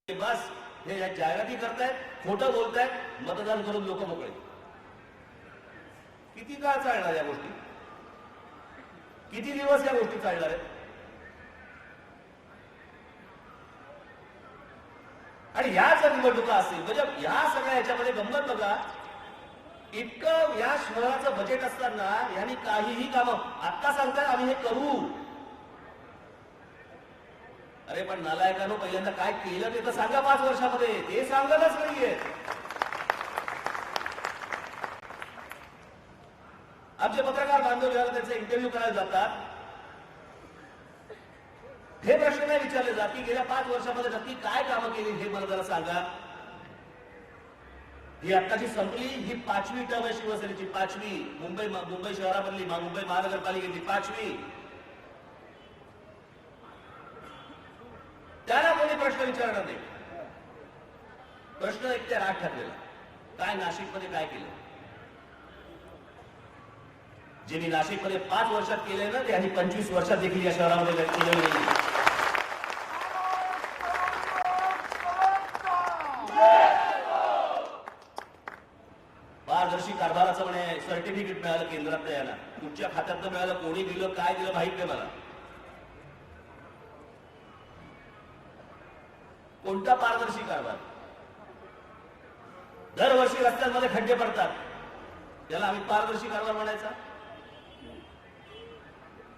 बस हे जाहिराती करतायत, खोटं बोलतायत, मतदान करून लोक मोकळे. किती काळ चालणार या गोष्टी? किती दिवस या गोष्टी चालणार आहेत? आणि या जर निवडणुका असतील म्हणजे या सगळ्या याच्यामध्ये गंमत बघा, इतकं या शहराचं बजेट असताना यांनी काहीही कामं आता सांगताय आम्ही हे करू. अरे पण नालायकांनो, पहिल्यांदा काय केलं ते तर सांगा 5 वर्षामध्ये. ते सांगतच नाहीये. आमचे पत्रकार बांधव जेव्हा त्यांचे इंटरव्ह्यू करायला जातात, हे प्रश्न नाही विचारले जात की गेल्या 5 वर्षामध्ये नक्की काय कामं केली हे मला जरा सांगा. ही आत्ताची संपली, ही 5वी टर्म आहे शिवसेनेची, 5वी. मुंबई शहरामधली, मुंबई महानगरपालिकेची 5वी. त्याला कोणी प्रश्न विचारणार नाही. प्रश्न एक त्या राज ठाकरेला, काय नाशिकमध्ये काय केलं? जे मी नाशिकमध्ये 5 वर्षात केलंय ना, ते आणि 25 वर्षात देखील या शहरामध्ये केलेलं नाही. पारदर्शी कारभाराचं म्हणे सर्टिफिकेट मिळालं केंद्रात याला. तुमच्या खात्यात मिळालं, कोणी दिलं, काय दिलं माहित नाही मला. कोणता पारदर्शी कारभार? दरवर्षी रस्त्यांमध्ये खड्डे पडतात, त्याला आम्ही पारदर्शी कारभार म्हणायचा?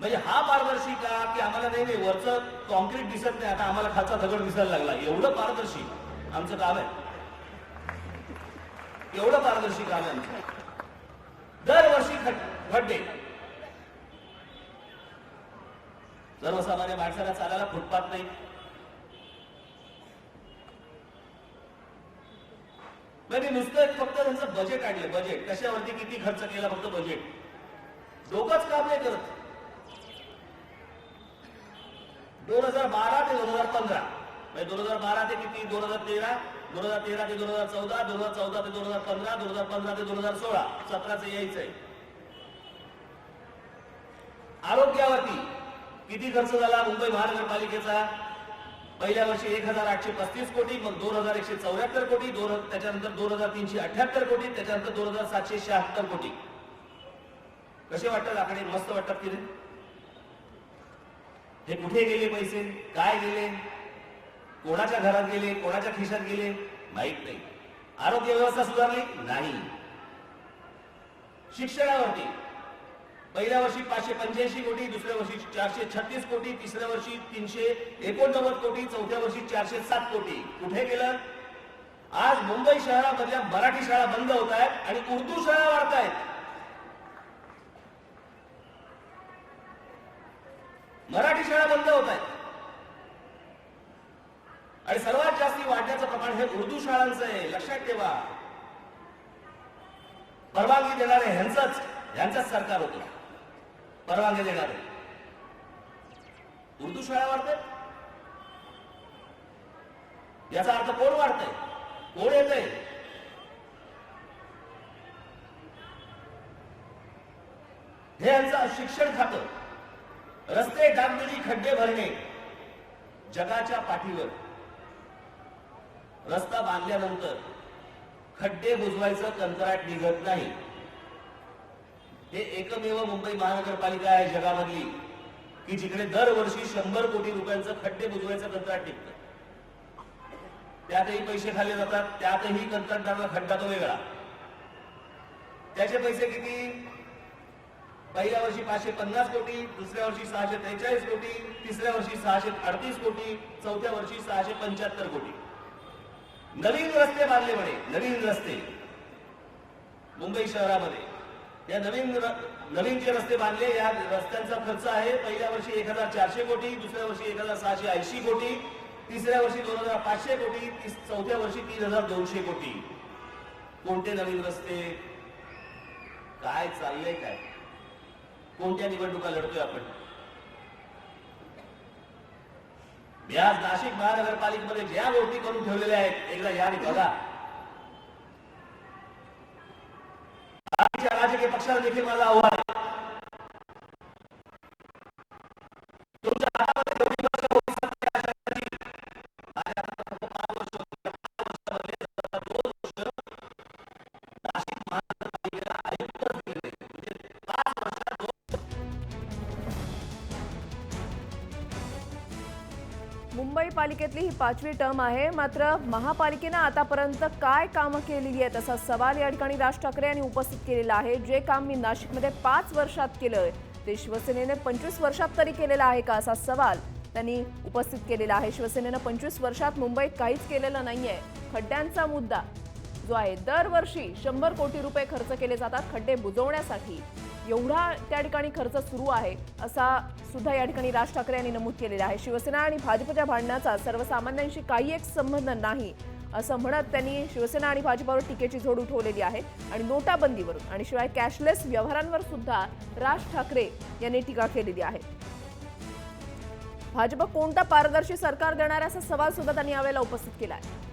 म्हणजे हा पारदर्शी का की आम्हाला नाही वरचं कॉन्क्रीट दिसत नाही, आता आम्हाला खालचा दगड दिसायला लागला, एवढं पारदर्शी आमचं काम आहे? एवढं पारदर्शी काम आहे आमचं. दरवर्षी खड्डे. सर्वसामान्य माणसाला चालायला फुटपाथ नाही. म्हणजे नुसतं फक्त त्यांचं बजेट काढलं. बजेट कशावरती किती खर्च केला, फक्त बजेट. डोकंच काम नाही करत. 2012 ते 2015 म्हणजे 2012 ते किती, 2013, 2013 ते 2014, 2014 ते 2015, 2015 ते 2016, 17चं यायचंय. आरोग्यावरती किती खर्च झाला मुंबई महानगरपालिकेचा? पहिल्या वर्षी 1835 कोटी, मग 2174 कोटी, त्याच्यानंतर 2378 कोटी, त्याच्यानंतर 2776 कोटी. कसे वाटतात आकडे? मस्त वाटतात की नाही? हे कुठे गेले पैसे, काय गेले, कोणाच्या घरात गेले, कोणाच्या खिशात गेले माहित नाही. आरोग्य व्यवस्था सुधारली नाही. शिक्षणावरती पहिल्या वर्षी 585 कोटी, दुसऱ्या वर्षी 436 कोटी, तिसऱ्या वर्षी 389 कोटी, चौथ्या वर्षी 407 कोटी. कुठे गेलं? आज मुंबई शहरामधल्या मराठी शाळा बंद होत आहेत आणि उर्दू शाळा वाढत आहेत. मराठी शाळा बंद होत आहेत आणि सर्वात जास्ती वाढण्याचं प्रमाण हे उर्दू शाळांचं आहे. लक्षात ठेवा. परवानगी देणारे ह्यांचंच सरकार होतं. परवानगी देणारे उर्दू शाळा वाढतात. याचा अर्थ कोण वाढतंय, कोण येतंय? हे यांचं शिक्षण खातं. रस्ते, डागडुजी, खड्डे भरणे. जगाच्या पाठीवर रस्ता बांधल्यानंतर खड्डे बुजवायचं कंत्राट निघत नाही. हे एकमेव मुंबई महानगरपालिका आहे जगामधली की जिकडे दरवर्षी 100 कोटी रुपयांचं खड्डे बुजवायचं कंत्राट निघतं. त्यातही पैसे खाल्ले जातात. त्यातही कंत्राटदाराला खड्डा तो वेगळा. त्याचे पैसे किती? पहिल्या वर्षी 550 कोटी, दुसऱ्या वर्षी 643 कोटी, तिसऱ्या वर्षी 638 कोटी, चौथ्या वर्षी 675 कोटी. नवीन रस्ते बांधले म्हणे, नवीन रस्ते मुंबई शहरामध्ये. या नवीन जे रस्ते बांधले, या रस्त्यांचा खर्च आहे पहिल्या वर्षी 1400 कोटी, दुसऱ्या वर्षी 1680 कोटी, तिसऱ्या वर्षी 2500 कोटी, चौथ्या वर्षी 3200 कोटी. कोणते नवीन रस्ते? काय चाललंय काय? कोणत्या निवडणुका लढतोय आपण? आज नाशिक महानगरपालिकेमध्ये ज्या गोष्टी करून ठेवलेल्या आहेत, एकदा या बघा. राजकीय पक्षाला देखील माझं आव्हान आहे. तुमच्या हातामध्ये महापालिकेतली ही 5वी टर्म आहे. मात्र महापालिकेनं आतापर्यंत काय कामं केलेली आहेत असा सवाल या ठिकाणी राज ठाकरे यांनी उपस्थित केलेला आहे. जे काम मी नाशिकमध्ये 5 वर्षात केलंय ते शिवसेनेने 25 वर्षात तरी केलेलं आहे का असा सवाल त्यांनी उपस्थित केलेला आहे. शिवसेनेनं 25 वर्षात मुंबईत काहीच केलेलं नाहीये. खड्ड्यांचा मुद्दा जो आहे, दरवर्षी 100 कोटी रुपये खर्च केले जातात खड्डे बुजवण्यासाठी. एवढा त्या ठिकाणी खर्च सुरू आहे असा सुद्धा या ठिकाणी राज ठाकरे यांनी नमूद केलेला आहे. शिवसेना आणि भाजपच्या भांडणाचा सर्वसामान्यांशी काही एक संबंध नाही असं म्हणत त्यांनी शिवसेना आणि भाजपवर टीकेची झोड उठवलेली आहे. आणि नोटाबंदीवरून आणि शिवाय कॅशलेस व्यवहारांवर सुद्धा राज ठाकरे यांनी टीका केलेली आहे. भाजप कोणता पारदर्शी सरकार देणार असा सवाल सुद्धा त्यांनी यावेळेला उपस्थित केला आहे.